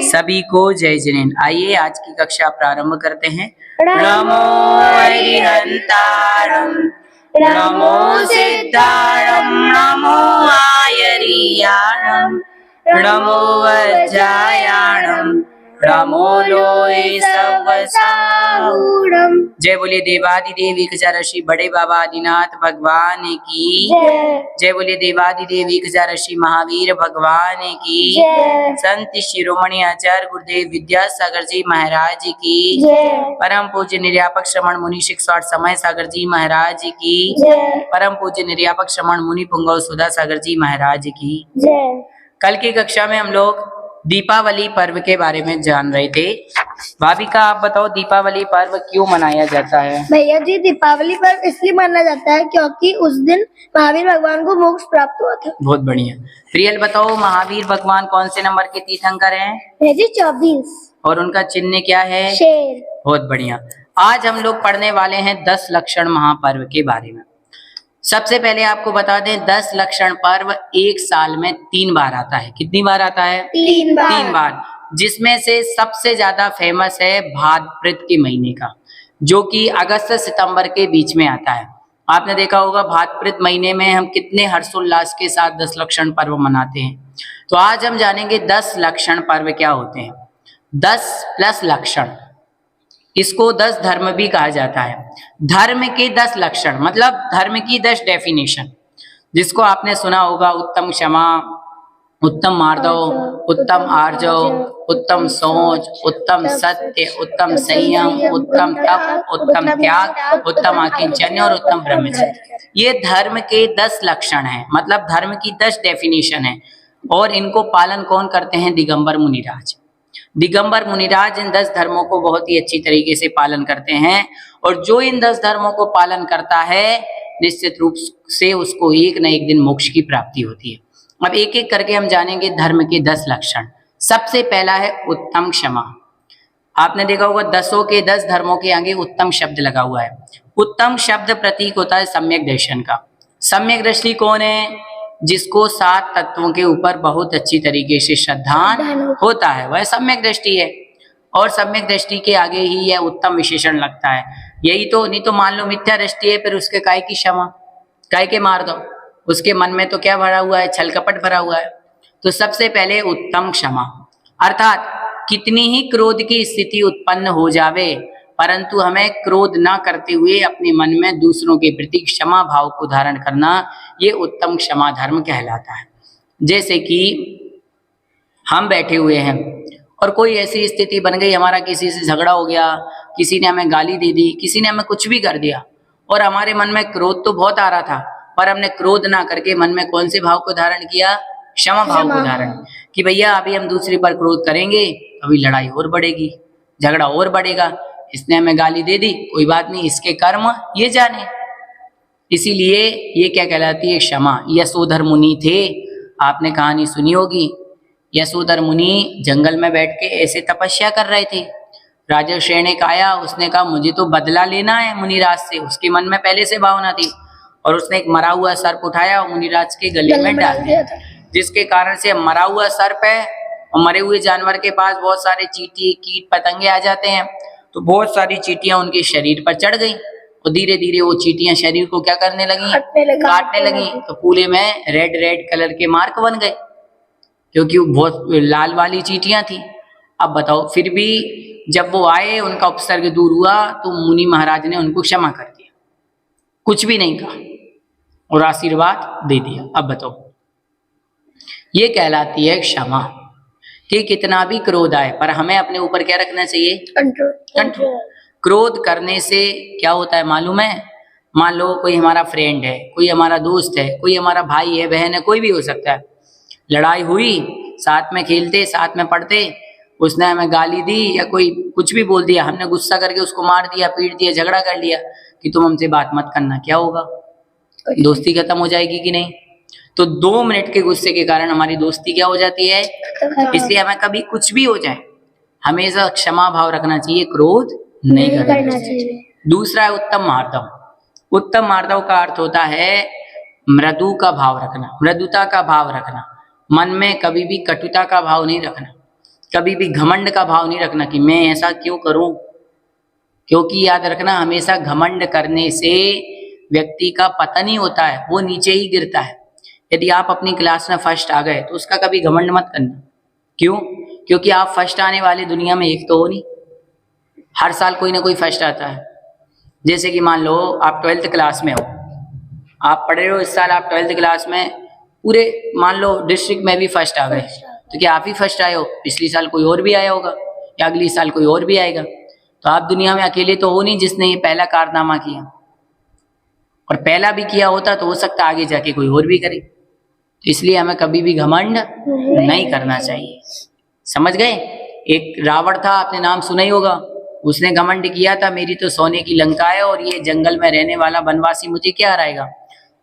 सभी को जय जिनेन्द्र। आइए आज की कक्षा प्रारंभ करते हैं। नमो हरिहंतारं, नमो सिद्धारं, नमो आयरियाणं, नमो वज्रायाणं, नमो लोय सवसाहूणं। जय बोलिए देवादिदेव ऋषि बड़े बाबा आदिनाथ भगवान की। जय बोलिए देवादिदेव ऋषि महावीर भगवान की। संत शिरोमणि आचार्य गुरुदेव विद्यासागर जी महाराज की। परम पूज्य निर्यापक श्रमण मुनि शिक्षार्थ समय सागर जी महाराज की। परम पूज्य निर्यापक श्रमण मुनि पुंगव सुधा सागर जी महाराज की। कल की कक्षा में हम लोग दीपावली पर्व के बारे में जान रहे थे। भाविका आप बताओ दीपावली पर्व क्यों मनाया जाता है? भैया जी, दीपावली पर्व इसलिए मनाया जाता है क्योंकि उस दिन महावीर भगवान को मोक्ष प्राप्त हुआ था। बहुत बढ़िया। प्रियल बताओ महावीर भगवान कौन से नंबर के तीर्थंकर हैं? भैया जी 24। और उनका चिन्ह क्या है? शेर। बहुत बढ़िया। आज हम लोग पढ़ने वाले हैं 10 लक्षण महापर्व के बारे में। सबसे पहले आपको बता दें 10 लक्षण पर्व एक साल में 3 बार आता है। कितनी बार आता है? 3 बार। 3 बार, जिसमें से सबसे ज्यादा फेमस है भाद्रपद के महीने का, जो कि अगस्त से सितंबर के बीच में आता है। आपने देखा होगा भाद्रपद महीने में हम कितने हर्षोल्लास के साथ 10 लक्षण पर्व मनाते हैं। तो आज हम जानेंगे 10 लक्षण पर्व क्या होते हैं। 10 प्लस लक्षण, इसको 10 धर्म भी कहा जाता है। धर्म के 10 लक्षण मतलब धर्म की 10 डेफिनेशन, जिसको आपने सुना होगा उत्तम क्षमा, उत्तम मार्दव, उत्तम आर्जव, उत्तम सोच, उत्तम सत्य, उत्तम संयम, उत्तम तप, उत्तम त्याग, उत्तम आकिंचन्य और उत्तम ब्रह्मचर्य। ये धर्म के 10 लक्षण हैं, मतलब धर्म की 10 डेफिनेशन है। और इनको पालन कौन करते हैं? दिगंबर मुनिराज। दिगंबर मुनिराज इन 10 धर्मों को बहुत ही अच्छी तरीके से पालन करते हैं। और जो इन 10 धर्मों को पालन करता है निश्चित रूप से उसको एक न एक दिन मोक्ष की प्राप्ति होती है। अब एक एक करके हम जानेंगे धर्म के 10 लक्षण। सबसे पहला है उत्तम क्षमा। आपने देखा होगा 10 के 10 धर्मों के आगे उत्तम शब्द लगा हुआ है। उत्तम शब्द प्रतीक होता है सम्यक दर्शन का। सम्यक दृष्टि कौन है? जिसको 7 तत्वों के ऊपर बहुत अच्छी तरीके से श्रद्धा होता है, वह सम्यक दृष्टि है। और सम्यक दृष्टि के आगे ही यह उत्तम विशेषण लगता है। यही तो, नहीं तो मान लो मिथ्या दृष्टि है, फिर उसके काय की क्षमा, काय के मार दो। उसके मन में तो क्या भरा हुआ है? छल कपट भरा हुआ है। तो सबसे पहले उत्तम क्षमा, अर्थात कितनी ही क्रोध की स्थिति उत्पन्न हो जावे, परंतु हमें क्रोध ना करते हुए अपने मन में दूसरों के प्रति क्षमा भाव को धारण करना, ये उत्तम क्षमा धर्म कहलाता है। जैसे कि हम बैठे हुए हैं और कोई ऐसी स्थिति बन गई, हमारा किसी से झगड़ा हो गया, किसी ने हमें गाली दे दी, किसी ने हमें कुछ भी कर दिया, और हमारे मन में क्रोध तो बहुत आ रहा था, पर हमने क्रोध ना करके मन में कौन से भाव को धारण किया? क्षमा भाव को धारण, कि भैया अभी हम दूसरे पर क्रोध करेंगे, अभी लड़ाई और बढ़ेगी, झगड़ा और बढ़ेगा। इसने हमें गाली दे दी, कोई बात नहीं, इसके कर्म ये जाने। इसीलिए ये क्या कहलाती है? क्षमा। यशोधर मुनि थे, आपने कहानी सुनी होगी। यशोधर मुनि जंगल में बैठ के ऐसे तपस्या कर रहे थे। राजा श्रेणिक आया, उसने कहा मुझे तो बदला लेना है मुनिराज से। उसके मन में पहले से भावना थी, और उसने एक मरा हुआ सर्प उठाया और मुनिराज के गले में डाल दिया, जिसके कारण से मरा हुआ सर्प है और मरे हुए जानवर के पास बहुत सारे चींटी कीट पतंगे आ जाते हैं। तो बहुत सारी चींटियां उनके शरीर पर चढ़ गई और धीरे धीरे वो चींटियां शरीर को क्या करने लगी? काटने लगी। तो पूरे में रेड रेड कलर के मार्क बन गए, क्योंकि वो बहुत लाल वाली चींटियां थी। अब बताओ, फिर भी जब वो आए, उनका उपसर्ग दूर हुआ, तो मुनि महाराज ने उनको क्षमा कर दिया, कुछ भी नहीं कहा और आशीर्वाद दे दिया। अब बताओ, ये कहलाती है क्षमा। कि कितना भी क्रोध आए, पर हमें अपने ऊपर क्या रखना चाहिए? कंट्रोल। क्रोध करने से क्या होता है मालूम है? मान लो कोई हमारा फ्रेंड है, कोई हमारा दोस्त है, कोई हमारा भाई है, बहन है, कोई भी हो सकता है। लड़ाई हुई, साथ में खेलते, साथ में पढ़ते, उसने हमें गाली दी या कोई कुछ भी बोल दिया, हमने गुस्सा करके उसको मार दिया, पीट दिया, झगड़ा कर लिया कि तुम हमसे बात मत करना, क्या होगा? दोस्ती खत्म हो जाएगी कि नहीं? तो 2 मिनट के गुस्से के कारण हमारी दोस्ती क्या हो जाती है? इसलिए हमें कभी कुछ भी हो जाए हमेशा क्षमा भाव रखना चाहिए, क्रोध नहीं करना चाहिए। दूसरा है उत्तम मार्दव। उत्तम मार्दव का अर्थ होता है मृदु का भाव रखना, मृदुता का भाव रखना, मन में कभी भी कटुता का भाव नहीं रखना। कभी भी घमंड का भाव नहीं रखना कि मैं ऐसा क्यों करूं, क्योंकि याद रखना हमेशा घमंड करने से व्यक्ति का पतन ही होता है, वो नीचे ही गिरता है। यदि आप अपनी क्लास में फर्स्ट आ गए तो उसका कभी घमंड मत करना। क्यों? क्योंकि आप फर्स्ट आने वाले दुनिया में एक तो हो नहीं, हर साल कोई ना कोई फर्स्ट आता है। जैसे कि मान लो आप 12th क्लास में हो, आप पढ़ रहे हो, इस साल आप 12th क्लास में पूरे मान लो डिस्ट्रिक्ट में भी फर्स्ट आ गए, तो क्या आप ही फर्स्ट आए हो? पिछली साल कोई और भी आया होगा या अगली साल कोई और भी आएगा। तो आप दुनिया में अकेले तो हो नहीं जिसने ये पहला कारनामा किया, और पहला भी किया होता तो हो सकता आगे जाके कोई और भी करे। तो इसलिए हमें कभी भी घमंड नहीं करना चाहिए, समझ गए? एक रावण था, आपने नाम सुना ही होगा, उसने घमंड किया था मेरी तो सोने की लंका है और ये जंगल में रहने वाला वनवासी मुझे क्या हराएगा।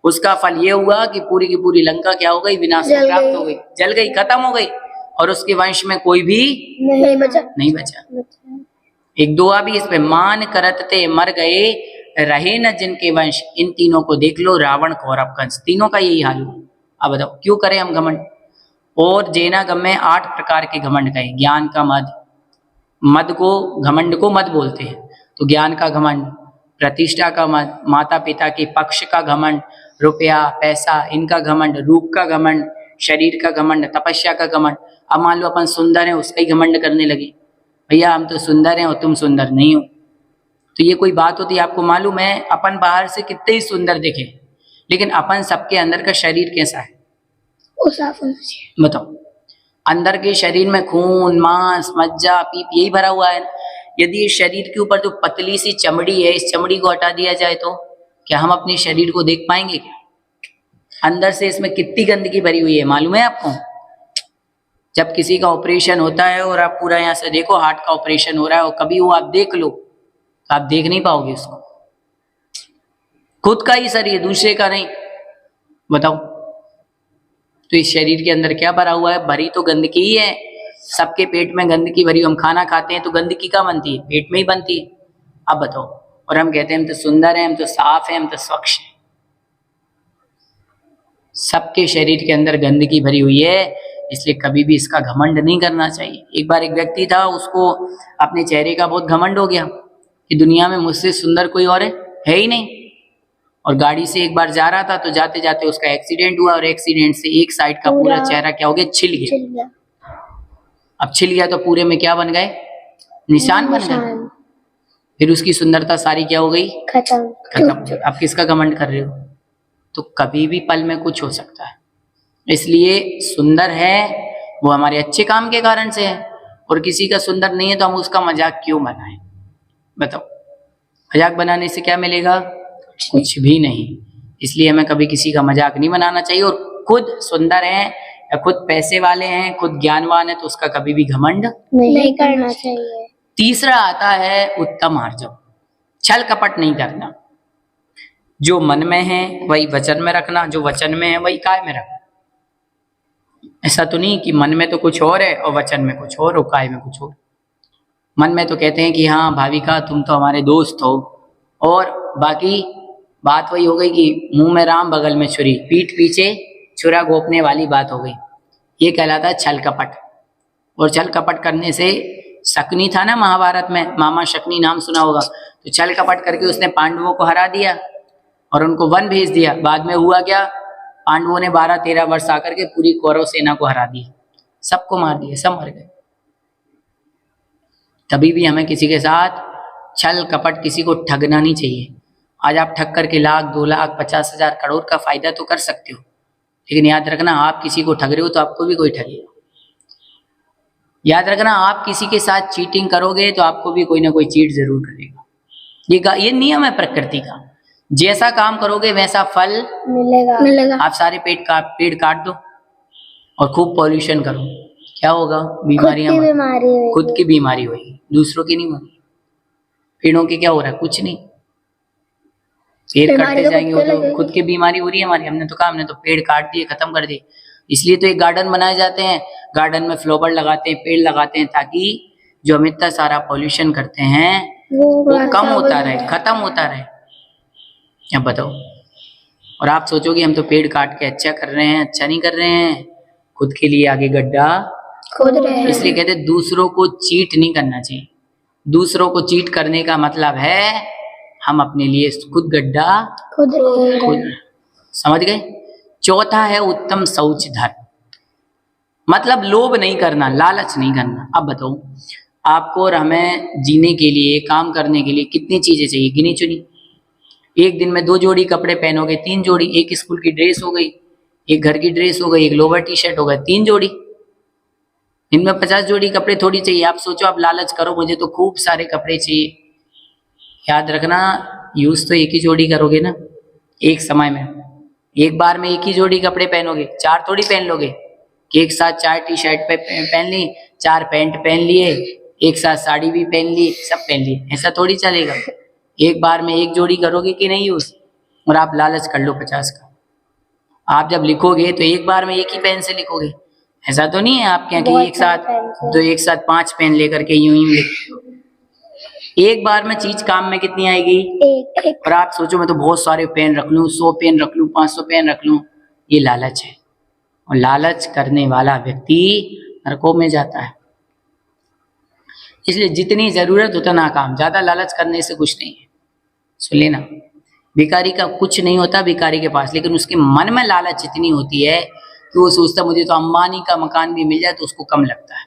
उसका फल ये हुआ कि पूरी की पूरी लंका क्या हो गई, विनाश को प्राप्त हो गई, जल गई, खत्म हो गई, और उसके वंश में कोई भी नहीं बचा। एक दुआ भी इस पे, मान करत ते मर गए, रहे न जिनके वंश, इन तीनों को देख लो, रावण कौरव कंस, तीनों का यही हाल हुआ। अब बताओ क्यों करें हम घमंड? और जैनागम में 8 प्रकार के घमंड कहे। ज्ञान का मद, मद को, घमंड को मद बोलते हैं, तो ज्ञान का घमंड, प्रतिष्ठा का मद, माता पिता के पक्ष का घमंड, रुपया पैसा इनका घमंड, रूप का घमंड, शरीर का घमंड, तपस्या का घमंड। अब मान लो अपन सुंदर हैं, उसका ही घमंड करने लगे, भैया हम तो सुंदर हैं और तुम सुंदर नहीं हो। तो ये कोई बात होती है? आपको मालूम है अपन बाहर से कितने ही सुंदर दिखे, लेकिन अपन सबके अंदर का शरीर कैसा है वो साफ होना चाहिए। बताओ? अंदर के शरीर में खून मांस मज्जा पीप यही भरा हुआ है। यदि इस शरीर के ऊपर जो पतली सी चमड़ी है, इस चमड़ी को हटा दिया जाए तो क्या हम अपने शरीर को देख पाएंगे क्या? अंदर से इसमें कितनी गंदगी भरी हुई है मालूम है आपको? जब किसी का ऑपरेशन होता है और आप पूरा यहाँ से देखो, हार्ट का ऑपरेशन हो रहा है, और कभी वो आप देख लो तो आप देख नहीं पाओगे उसको, खुद का ही शरीर, दूसरे का नहीं। बताओ, तो इस शरीर के अंदर क्या भरा हुआ है? भरी तो गंदगी ही है, सबके पेट में गंदगी भरी। हम खाना खाते हैं तो गंदगी कहाँ बनती है? पेट में ही बनती है। अब बताओ, और हम कहते हैं हम तो सुंदर हैं, हम तो साफ हैं, हम तो स्वच्छ हैं। सबके शरीर के अंदर गंदगी भरी हुई है, इसलिए कभी भी इसका घमंड नहीं करना चाहिए। एक बार एक व्यक्ति था, उसको अपने चेहरे का बहुत घमंड हो गया कि दुनिया में मुझसे सुंदर कोई और है ही नहीं, और गाड़ी से एक बार जा रहा था तो जाते जाते उसका एक्सीडेंट हुआ, और एक्सीडेंट से एक साइड का पूरा चेहरा क्या हो गया? छिल गया। अब छिल गया तो पूरे में क्या बन गए? निशान बन गए। फिर उसकी सुंदरता सारी क्या हो गई? खत्म। अब किसका घमंड कर रहे हो? तो कभी भी पल में कुछ हो सकता है। इसलिए सुंदर है वो हमारे अच्छे काम के कारण से है, और किसी का सुंदर नहीं है तो हम उसका मजाक क्यों बनाएं? बताओ, मजाक बनाने से क्या मिलेगा? कुछ भी नहीं। इसलिए हमें कभी किसी का मजाक नहीं बनाना चाहिए, और खुद सुंदर हैं या खुद पैसे वाले हैं, खुद ज्ञानवान है, तो उसका कभी भी घमंड नहीं करना चाहिए। तीसरा आता है उत्तम आर्जव, छल कपट नहीं करना। जो मन में है वही वचन में रखना, जो वचन में है वही काय में रखना। ऐसा तो नहीं कि मन में तो कुछ और है और वचन में कुछ और काय में कुछ और। मन में तो कहते हैं कि हाँ भाविका तुम तो हमारे दोस्त हो, और बाकी बात वही हो गई कि मुंह में राम बगल में छुरी, पीठ पीछे छुरा घोंपने वाली बात हो गई। ये कहलाता है छल कपट। और छल कपट करने से, शकुनी था ना महाभारत में, मामा शकुनी नाम सुना होगा, तो छल कपट करके उसने पांडवों को हरा दिया और उनको वन भेज दिया। बाद में हुआ क्या? पांडवों ने 12-13 वर्ष आकर के पूरी कौरव सेना को हरा दिया, सबको मार दिया, सब मर गए। कभी भी हमें किसी के साथ छल कपट, किसी को ठगना नहीं चाहिए। आज आप ठग करके 1 लाख 2 लाख 50,000 करोड़ का फायदा तो कर सकते हो, लेकिन याद रखना आप किसी को ठग रहे हो तो आपको भी कोई ठगेगा। याद रखना आप किसी के साथ चीटिंग करोगे तो आपको भी कोई ना कोई चीट जरूर करेगा। ये नियम है प्रकृति का, जैसा काम करोगे वैसा फल मिलेगा। आप सारे पेड़ काट दो और खूब पॉल्यूशन करो, क्या होगा? बीमारियां, खुद की बीमारी होगी, दूसरों की नहीं होगी। पेड़ों के क्या हो रहा है? कुछ नहीं। पेड़ काटते जाएंगे वो तो खुद की बीमारी हो रही है हमारी। हमने तो कहा, हमने तो पेड़ काट दिए, खत्म कर दिए। इसलिए तो एक गार्डन बनाए जाते हैं, गार्डन में फ्लावर लगाते हैं, पेड़ लगाते हैं, ताकि जो हम इतना सारा पॉल्यूशन करते हैं वो कम होता रहे, खत्म होता रहे। अब बताओ, और आप सोचोगे हम तो पेड़ काट के अच्छा कर रहे हैं, अच्छा नहीं कर रहे हैं, खुद के लिए आगे गड्ढा खोद रहे हैं। इसलिए कहते हैं दूसरों को चीट नहीं करना चाहिए। दूसरों को चीट करने का मतलब है हम अपने लिए खुद गड्ढा खोद रहे हैं। खुद। समझ गए? चौथा है उत्तम शौच धर्म, मतलब लोभ नहीं करना, लालच नहीं करना। अब बताओ आपको और हमें जीने के लिए, काम करने के लिए कितनी चीजें चाहिए, गिनी चुनी। एक दिन में 2 जोड़ी कपड़े पहनोगे, 3 जोड़ी, एक स्कूल की ड्रेस हो गई, एक घर की ड्रेस हो गई, एक लोवर टी शर्ट हो गया, 3 जोड़ी। इनमें 50 जोड़ी कपड़े थोड़ी चाहिए। आप सोचो, आप लालच करो मुझे तो खूब सारे कपड़े चाहिए। याद रखना, यूज तो एक ही जोड़ी करोगे ना एक समय में। एक बार में एक ही जोड़ी कपड़े पहनोगे, 4 थोड़ी पहन लोगे कि एक साथ 4 टी शर्ट पहन ली, 4 पैंट पहन लिए, एक साथ साड़ी भी पहन ली, सब पहन ली, ऐसा थोड़ी चलेगा। एक बार में एक जोड़ी करोगे कि नहीं यूज, और आप लालच कर लो 50 का। आप जब लिखोगे तो एक बार में एक ही पेन से लिखोगे, ऐसा तो नहीं है आपके यहाँ कि एक साथ 5 पेन लेकर के यूं ही लिख। एक बार में चीज काम में कितनी आएगी, एक। और आप सोचो मैं तो बहुत सारे पेन रख लूं, 100 पेन रख लूं, 500 पेन रख लूं, ये लालच है। और लालच करने वाला व्यक्ति नरकों में जाता है। इसलिए जितनी जरूरत उतना काम, ज्यादा लालच करने से कुछ नहीं है। सुन लेना, भिखारी का कुछ नहीं होता भिखारी के पास, लेकिन उसके मन में लालच इतनी होती है कि वो सोचता मुझे तो अंबानी का मकान भी मिल जाए तो उसको कम लगता है।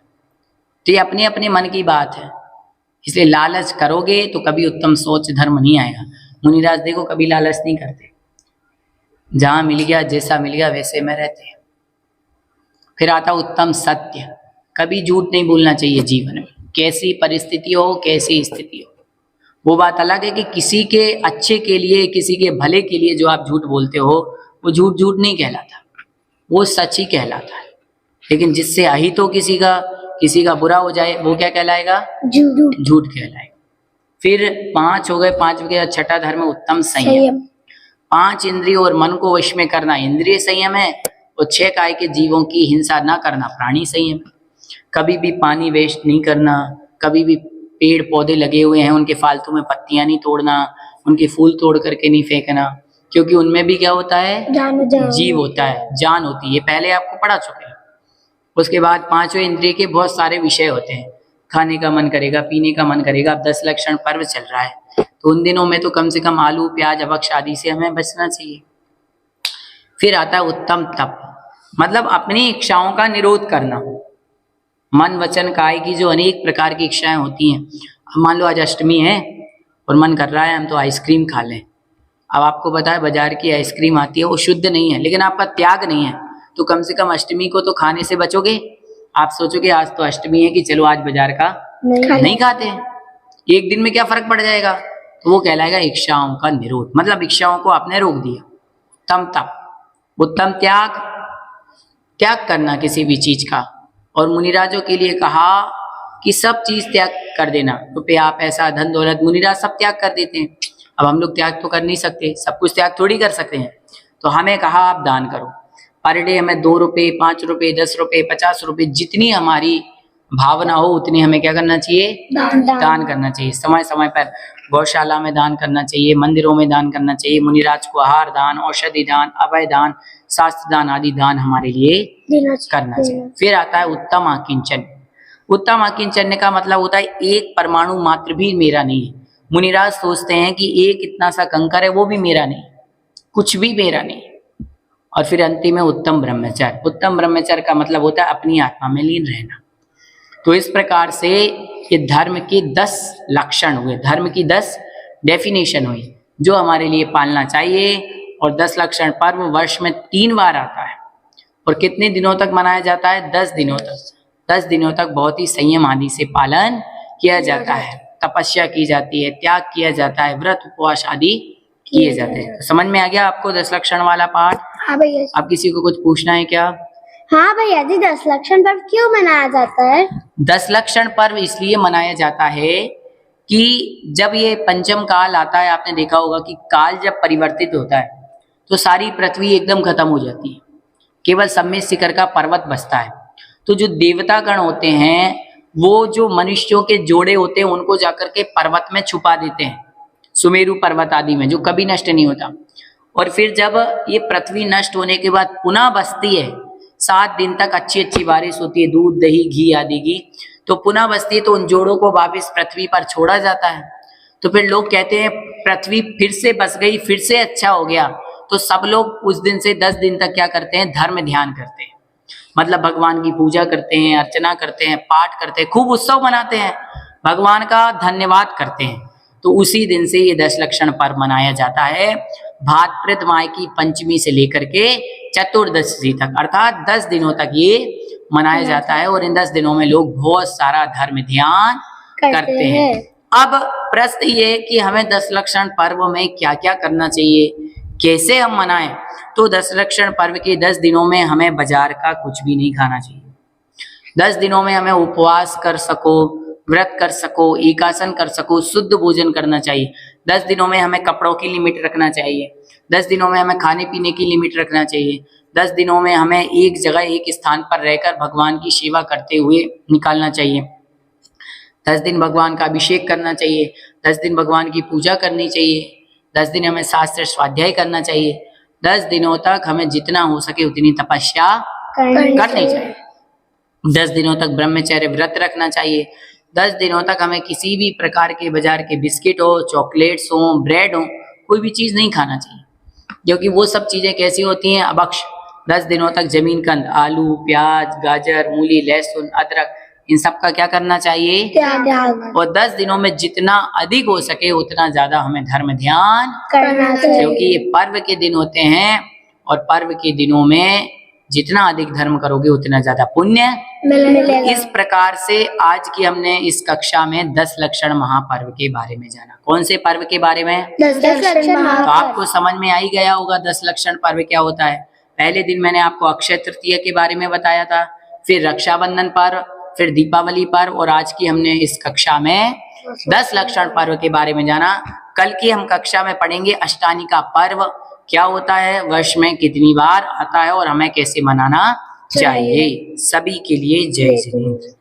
तो ये अपने अपने मन की बात है। इसलिए लालच करोगे तो कभी उत्तम सोच धर्म नहीं आएगा। मुनिराज देखो कभी लालच नहीं करते, जहां मिल गया, जैसा मिल गया वैसे में रहते हैं। फिर आता उत्तम सत्य, कभी झूठ नहीं बोलना चाहिए जीवन में, कैसी परिस्थिति हो, कैसी स्थिति हो। वो बात अलग है कि किसी के अच्छे के लिए, किसी के भले के लिए जो आप झूठ बोलते हो, वो झूठ झूठ नहीं कहलाता, वो सच ही कहलाता है। लेकिन जिससे अहित हो किसी का बुरा हो जाए, वो क्या कहलाएगा, झूठ कहलाएगा। फिर 5 हो गए, 5 हो गया। छठा धर्म उत्तम संयम। 5 इंद्रियों और मन को वश में करना इंद्रिय संयम है, और 6 काय के जीवों की हिंसा ना करना प्राणी संयम है। कभी भी पानी वेस्ट नहीं करना, कभी भी पेड़ पौधे लगे हुए हैं उनके फालतू में पत्तियां नहीं तोड़ना, उनके फूल तोड़ करके नहीं फेंकना, क्योंकि उनमें भी क्या होता है, जीव होता है, जान होती है। पहले आपको पढ़ा चुके हैं। उसके बाद 5वें इंद्रिय के बहुत सारे विषय होते हैं। खाने का मन करेगा, पीने का मन करेगा। अब 10 लक्षण पर्व चल रहा है, तो उन दिनों में तो कम से कम आलू प्याज अभक्ष आदि से हमें बचना चाहिए। फिर आता है उत्तम तप, मतलब अपनी इच्छाओं का निरोध करना। मन वचन काय की जो अनेक प्रकार की इच्छाएं होती हैं। अब मान लो आज अष्टमी है और मन कर रहा है हम तो आइसक्रीम खा लें। अब आपको पता है बाजार की आइसक्रीम आती है, वो शुद्ध नहीं है, लेकिन आपका त्याग नहीं है, तो कम से कम अष्टमी को तो खाने से बचोगे। आप सोचोगे आज तो अष्टमी है कि चलो आज बाजार का नहीं खाते हैं, एक दिन में क्या फर्क पड़ जाएगा। तो वो कहलाएगा इच्छाओं का निरोध, मतलब इच्छाओं को आपने रोक दिया। उत्तम तप, उत्तम त्याग करना किसी भी चीज का। और मुनिराजों के लिए कहा कि सब चीज त्याग कर देना, रुपया पैसा धन दौलत, मुनिराज सब त्याग कर देते हैं। अब हम लोग त्याग तो कर नहीं सकते, सब कुछ त्याग थोड़ी कर सकते हैं। तो हमें कहा आप दान करो, पर डे हमें 2 रुपये 5 रुपये 10 रुपये 50 रुपये, जितनी हमारी भावना हो उतनी हमें क्या करना चाहिए, दान करना चाहिए। समय समय पर गौशाला में दान करना चाहिए, मंदिरों में दान करना चाहिए। मुनिराज को आहार दान, औषधि दान, अभय दान, शास्त्र दान आदि दान हमारे लिए करना चाहिए। फिर आता है उत्तम आकिंचन। उत्तम आकिंचन का मतलब होता है एक परमाणु मात्र भी मेरा नहीं है। मुनिराज सोचते हैं कि एक इतना सा कंकर है वो भी मेरा नहीं, कुछ भी मेरा नहीं। और फिर अंतिम में उत्तम ब्रह्मचर्य। उत्तम ब्रह्मचर्य का मतलब होता है अपनी आत्मा में लीन रहना। तो इस प्रकार से ये धर्म के 10 लक्षण हुए, धर्म की 10 डेफिनेशन हुई जो हमारे लिए पालना चाहिए। और 10 लक्षण पर्व वर्ष में 3 बार आता है। और कितने दिनों तक मनाया जाता है, 10 दिनों तक। 10 दिनों तक बहुत ही संयम आदि से पालन किया जाता है, तपस्या की जाती है, त्याग किया जाता है, व्रत उपवास आदि किए जाते हैं। तो समझ में आ गया आपको 10 लक्षण वाला पाठ? हाँ भैया। अब किसी को कुछ पूछना है क्या? हाँ भैया जी, 10 लक्षण पर्व क्यों मनाया जाता है? 10 लक्षण पर्व इसलिए मनाया जाता है कि जब ये पंचम काल आता है, आपने देखा होगा कि काल जब परिवर्तित होता है तो सारी पृथ्वी एकदम खत्म हो जाती है, केवल सम्मेद शिखर का पर्वत बचता है। तो जो देवता गण होते हैं वो जो मनुष्यों के जोड़े होते हैं उनको जाकर के पर्वत में छुपा देते हैं, सुमेरु पर्वत आदि में, जो कभी नष्ट नहीं होता। और फिर जब ये पृथ्वी नष्ट होने के बाद पुनः बसती है 7 दिन तक अच्छी अच्छी बारिश होती है, दूध दही घी आदि की, तो पुनः बसती, तो उन जोड़ों को वापस पृथ्वी पर छोड़ा जाता है। तो फिर लोग कहते हैं पृथ्वी फिर से बस गई, फिर से अच्छा हो गया। तो सब लोग उस दिन से 10 दिन तक क्या करते हैं, धर्म ध्यान करते हैं, मतलब भगवान की पूजा करते हैं, अर्चना करते हैं, पाठ करते हैं, खूब उत्सव मनाते हैं, भगवान का धन्यवाद करते हैं। तो उसी दिन से ये 10 लक्षण पर्व मनाया जाता है, भाद्रपद माह की पंचमी से लेकर के चतुर्दशी तक, अर्थात 10 दिनों तक ये मनाया जाता है। और इन 10 दिनों में लोग बहुत सारा धर्म ध्यान करते हैं। अब प्रश्न ये है कि हमें 10 लक्षण पर्व में क्या क्या करना चाहिए, कैसे हम मनाएं। तो 10 लक्षण पर्व के 10 दिनों में हमें बाजार का कुछ भी नहीं खाना चाहिए। 10 दिनों में हमें उपवास कर सको, व्रत कर सको, एकासन कर सको, शुद्ध भोजन करना चाहिए। 10 दिनों में हमें कपड़ों की लिमिट रखना चाहिए। 10 दिनों में हमें खाने पीने की लिमिट रखना चाहिए। 10 दिनों में हमें एक जगह एक स्थान पर रहकर भगवान की सेवा करते हुए निकालना चाहिए। 10 दिन भगवान का अभिषेक करना चाहिए। 10 दिन भगवान की पूजा करनी चाहिए। 10 दिन हमें शास्त्र स्वाध्याय करना चाहिए। 10 दिनों तक हमें जितना हो सके उतनी तपस्या करनी चाहिए। 10 दिनों तक ब्रह्मचर्य व्रत रखना चाहिए। 10 दिनों तक हमें किसी भी प्रकार के बाजार के बिस्किट हो, चॉकलेट्स हो, ब्रेड हो, कोई भी चीज नहीं खाना चाहिए, क्योंकि वो सब चीजें कैसी होती हैं, अभक्ष। 10 दिनों तक जमीन कंद, आलू, प्याज, गाजर, मूली, लहसुन, अदरक, इन सब का क्या करना चाहिए, त्याग। और 10 दिनों में जितना अधिक हो सके उतना ज्यादा हमें धर्म ध्यान करना चाहिए, क्योंकि ये पर्व के दिन होते हैं, और पर्व के दिनों में जितना अधिक धर्म करोगे उतना ज्यादा पुण्य मिलेगा। इस प्रकार से आज की हमने इस कक्षा में 10 लक्षण महापर्व के बारे में जाना। कौन से पर्व के बारे में, 10 लक्षण तो महापर्व। आपको समझ में आ ही गया होगा 10 लक्षण पर्व क्या होता है। पहले दिन मैंने आपको अक्षय तृतीया के बारे में बताया था, फिर रक्षाबंधन पर्व, फिर दीपावली पर्व, और आज की हमने इस कक्षा में 10 लक्षण पर्व के बारे में जाना। कल की हम कक्षा में पढ़ेंगे अष्टानी का पर्व क्या होता है, वर्ष में कितनी बार आता है और हमें कैसे मनाना चाहिए। सभी के लिए जय श्री हिंद।